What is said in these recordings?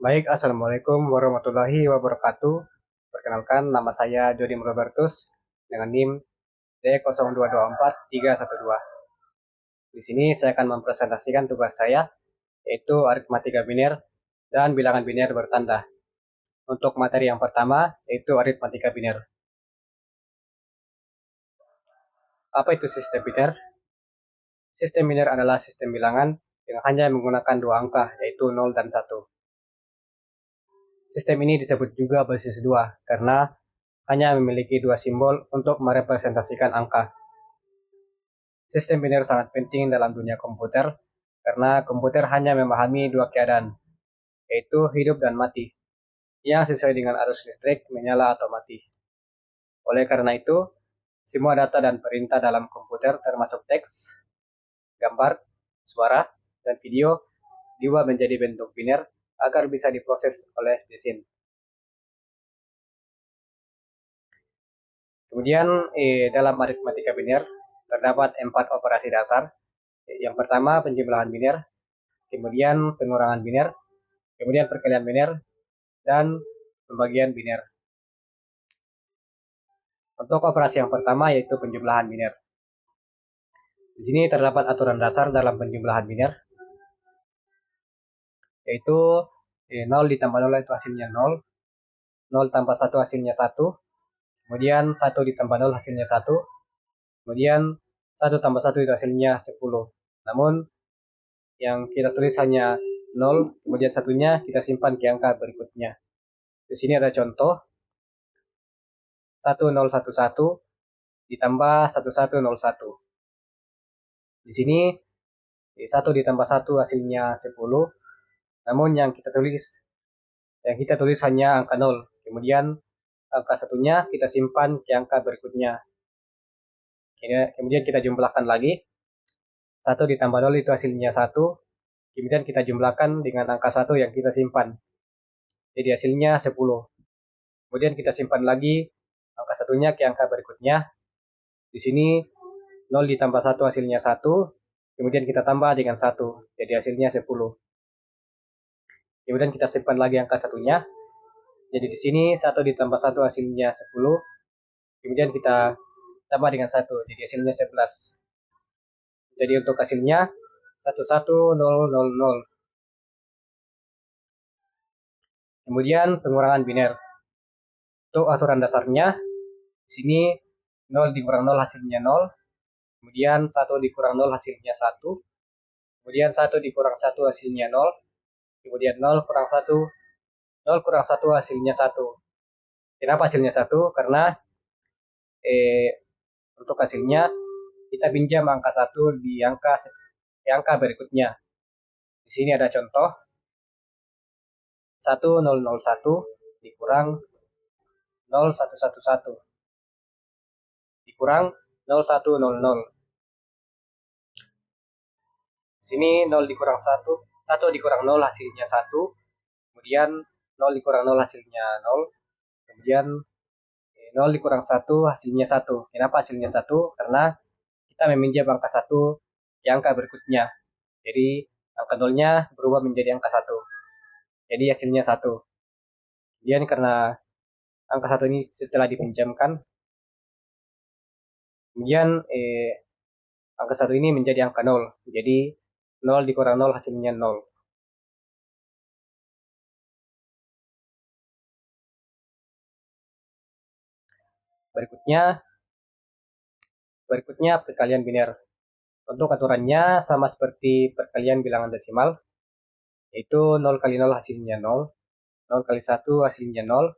Baik, Assalamualaikum warahmatullahi wabarakatuh. Perkenalkan, nama saya Jody Robertus dengan NIM D0224312. Di sini saya akan mempresentasikan tugas saya, yaitu aritmatika biner dan bilangan biner bertanda. Untuk materi yang pertama, yaitu aritmatika biner. Apa itu sistem biner? Sistem biner adalah sistem bilangan yang hanya menggunakan dua angka, yaitu 0 dan 1. Sistem ini disebut juga basis 2 karena hanya memiliki dua simbol untuk merepresentasikan angka. Sistem biner sangat penting dalam dunia komputer karena komputer hanya memahami dua keadaan, yaitu hidup dan mati, yang sesuai dengan arus listrik menyala atau mati. Oleh karena itu, semua data dan perintah dalam komputer termasuk teks, gambar, suara, dan video diubah menjadi bentuk biner agar bisa diproses oleh mesin. Kemudian dalam aritmatika biner terdapat 4 operasi dasar. Yang pertama penjumlahan biner, kemudian pengurangan biner, kemudian perkalian biner, dan pembagian biner. Untuk operasi yang pertama yaitu penjumlahan biner. Di sini terdapat aturan dasar dalam penjumlahan biner, yaitu 0 ditambah 0 itu hasilnya 0, 0 tambah 1 hasilnya 1, kemudian 1 ditambah 0 hasilnya 1, kemudian 1 tambah 1 itu hasilnya 10. Namun yang kita tulis hanya 0, kemudian satunya kita simpan ke angka berikutnya. Di sini ada contoh 1011 ditambah 1101. Di sini 1 ditambah 1 hasilnya 10. Namun yang kita tulis hanya angka 0. Kemudian angka satunya kita simpan ke angka berikutnya. Kemudian kita jumlahkan lagi. 1 ditambah 0 itu hasilnya 1. Kemudian kita jumlahkan dengan angka 1 yang kita simpan. Jadi hasilnya 10. Kemudian kita simpan lagi angka satunya ke angka berikutnya. Di sini 0 ditambah 1 hasilnya 1. Kemudian kita tambah dengan 1. Jadi hasilnya 10. Kemudian kita simpan lagi angka satunya. Jadi di sini 1 ditambah 1 hasilnya 10. Kemudian kita tambah dengan 1. Jadi hasilnya 11. Jadi untuk hasilnya 11000. Kemudian pengurangan biner. Untuk aturan dasarnya, di sini 0 dikurang 0 hasilnya 0. Kemudian 1 dikurang 0 hasilnya 1. Kemudian 1 dikurang 1 hasilnya 0. Kemudian 0 kurang 1. 0 kurang 1 hasilnya 1. Kenapa hasilnya 1? Karena untuk hasilnya kita pinjam angka 1 di angka berikutnya. Di sini ada contoh 1001 dikurang 0111 dikurang 0100. Di sini 0 dikurang 1, 1 dikurang 0 hasilnya 1. Kemudian 0 dikurang 0 hasilnya 0. Kemudian 0 dikurang 1 hasilnya 1. Kenapa hasilnya 1? Karena kita meminjam angka 1 di angka berikutnya. Jadi angka 0-nya berubah menjadi angka 1. Jadi hasilnya 1. Kemudian karena angka 1 ini setelah dipinjamkan, kemudian angka 1 ini menjadi angka 0. Jadi 0 dikurang 0 hasilnya 0. Berikutnya perkalian biner. Untuk aturannya sama seperti perkalian bilangan desimal, yaitu 0 kali 0 hasilnya 0, 0 kali 1 hasilnya 0,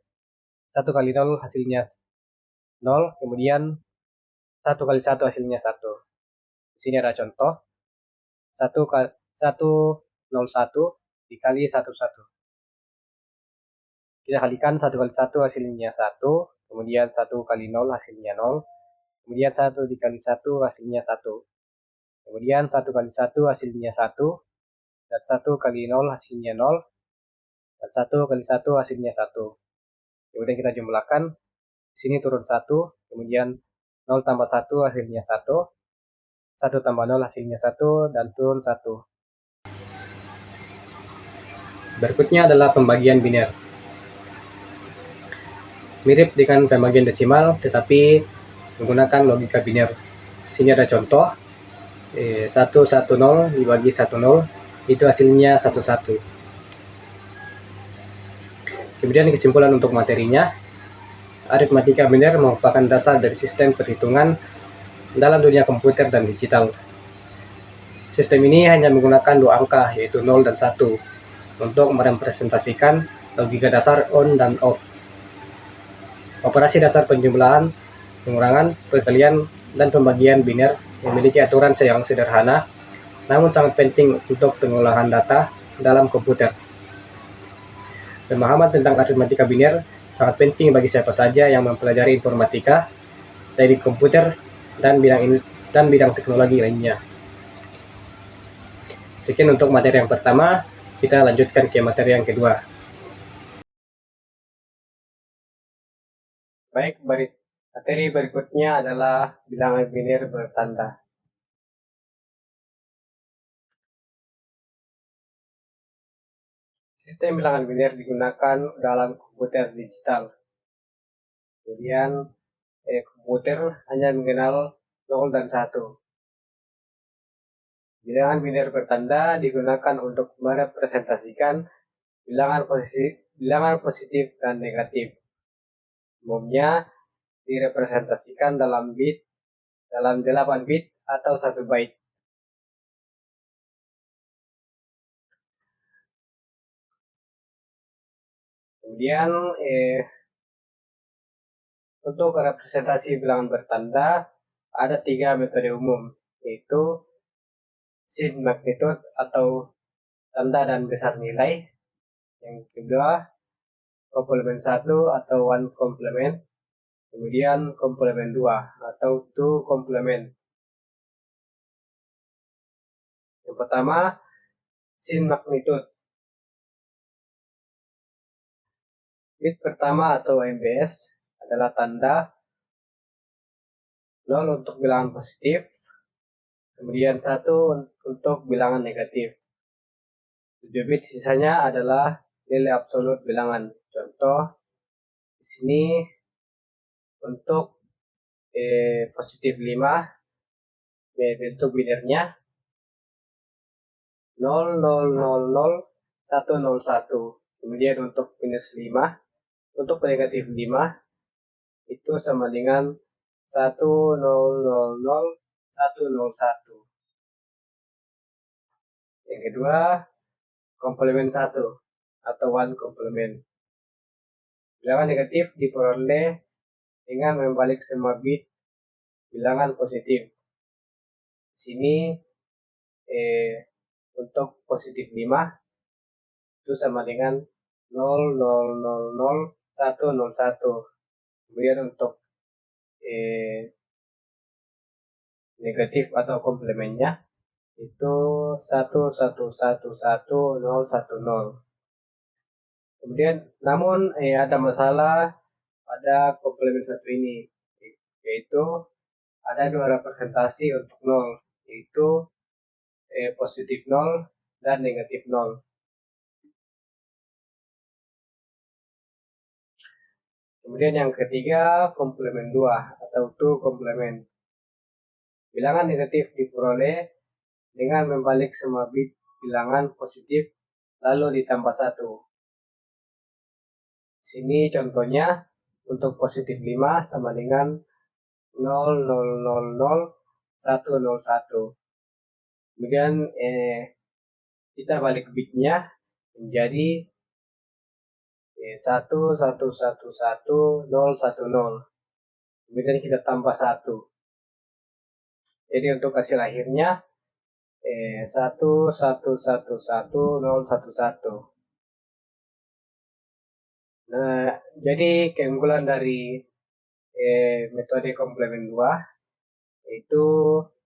1 kali 0 hasilnya 0, kemudian 1 kali 1 hasilnya 1. Di sini ada contoh 101 dikali 11. Kita kalikan 1 kali 1 hasilnya 1, kemudian 1 kali 0 hasilnya 0, kemudian 1 dikali 1 hasilnya 1, kemudian 1 kali 1 hasilnya 1, dan 1 kali 0 hasilnya 0, dan 1 kali 1 hasilnya 1. Kemudian kita jumlahkan, di sini turun 1, kemudian 0 tambah 1 hasilnya 1, 1 tambah 0 hasilnya 1, dan turun 1. Berikutnya adalah pembagian biner. Mirip dengan pembagian desimal, tetapi menggunakan logika biner. Sini ada contoh, 110 dibagi 10, itu hasilnya 11. Kemudian kesimpulan untuk materinya, aritmatika biner merupakan dasar dari sistem perhitungan dalam dunia komputer dan digital. Sistem ini hanya menggunakan dua angka, yaitu 0 dan 1, untuk merepresentasikan logika dasar on dan off. Operasi dasar penjumlahan, pengurangan, perkalian, dan pembagian biner memiliki aturan yang sederhana, namun sangat penting untuk pengolahan data dalam komputer. Pemahaman tentang aritmatika biner sangat penting bagi siapa saja yang mempelajari informatika, teknik komputer, dan bidang teknologi lainnya. Sekian untuk materi yang pertama, kita lanjutkan ke materi yang kedua. Baik, materi berikutnya adalah bilangan biner bertanda. Sistem bilangan biner digunakan dalam komputer digital. Kemudian komputer hanya mengenal 0 dan 1. Bilangan biner bertanda digunakan untuk merepresentasikan bilangan positif dan negatif. Umumnya direpresentasikan dalam 8 bit atau 1 byte. Kemudian untuk representasi bilangan bertanda ada 3 metode umum, yaitu sin magnitude atau tanda dan besar nilai. Yang kedua, komplement 1 atau one complement. Kemudian komplement 2 atau two complement. Yang pertama, sin magnitude. Bit pertama atau MBS adalah tanda 0 untuk bilangan positif, kemudian 1 untuk bilangan negatif. 7 bit sisanya adalah nilai absolut bilangan. Contoh di sini untuk positif 5 bentuk binernya 0000101. Kemudian untuk minus 5, untuk negatif 5 itu sama dengan 1000101. Yang kedua, komplement 1 atau one complement. Bilangan negatif diperoleh dengan membalik semua bit bilangan positif. Di sini untuk positif 5 itu sama dengan 0000101. Kemudian untuk negatif atau komplementnya itu 1111010. Kemudian namun ada masalah pada komplement 1 ini, yaitu ada 2 representasi untuk 0, yaitu positif 0 dan negatif 0. Kemudian yang ketiga, komplement 2 atau two complement. Bilangan negatif diperoleh dengan membalik semua bit bilangan positif lalu ditambah 1. Sini contohnya untuk positif 5 sama dengan 0000101. Kemudian kita balik bitnya menjadi 1111010. Kemudian kita tambah 1. Jadi untuk hasil akhirnya 1111011. Nah, jadi keunggulan dari metode komplement 2 itu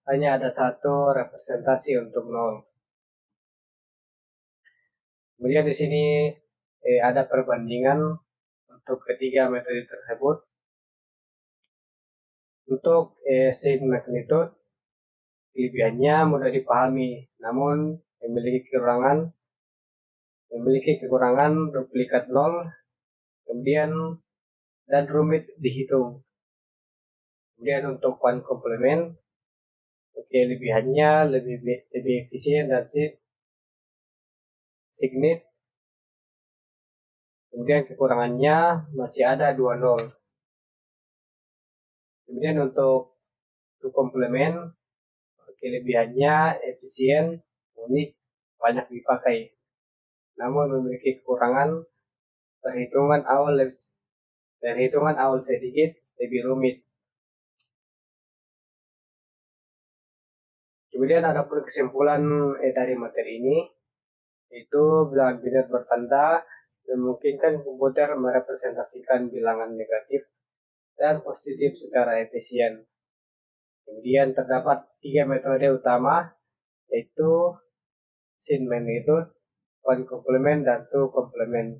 hanya ada satu representasi untuk 0. Kemudian di sini ada perbandingan untuk ketiga metode tersebut. Untuk sin magnitude, kelebihannya mudah dipahami, namun memiliki kekurangan memiliki kekurangan duplikat 0, kemudian dan rumit dihitung. Kemudian untuk one komplement, kelebihannya lebih efisien dan signif. Kemudian kekurangannya masih ada 2 nol. Kemudian untuk two komplement, kelebihannya efisien, unik, banyak dipakai. Namun memiliki kekurangan perhitungan awal sedikit lebih rumit. Kemudian ada pun kesimpulan dari materi ini, itu bilangan binat bertanda memungkinkan komputer merepresentasikan bilangan negatif dan positif secara efisien. Kemudian terdapat 3 metode utama, yaitu sin magnitude, one complement, dan two complement.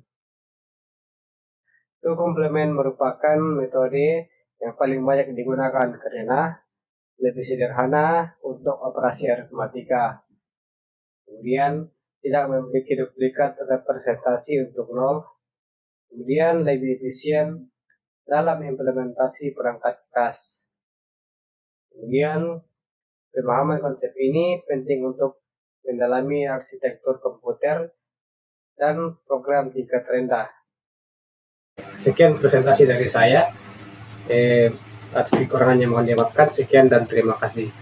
Two complement merupakan metode yang paling banyak digunakan karena lebih sederhana untuk operasi aritmatika. Kemudian tidak memiliki duplikat representasi untuk nol. Kemudian lebih efisien dalam implementasi perangkat kas. Kemudian pemahaman konsep ini penting untuk mendalami arsitektur komputer dan program tingkat rendah. Sekian presentasi dari saya. Atas kekurangannya mohon dimaafkan. Sekian dan terima kasih.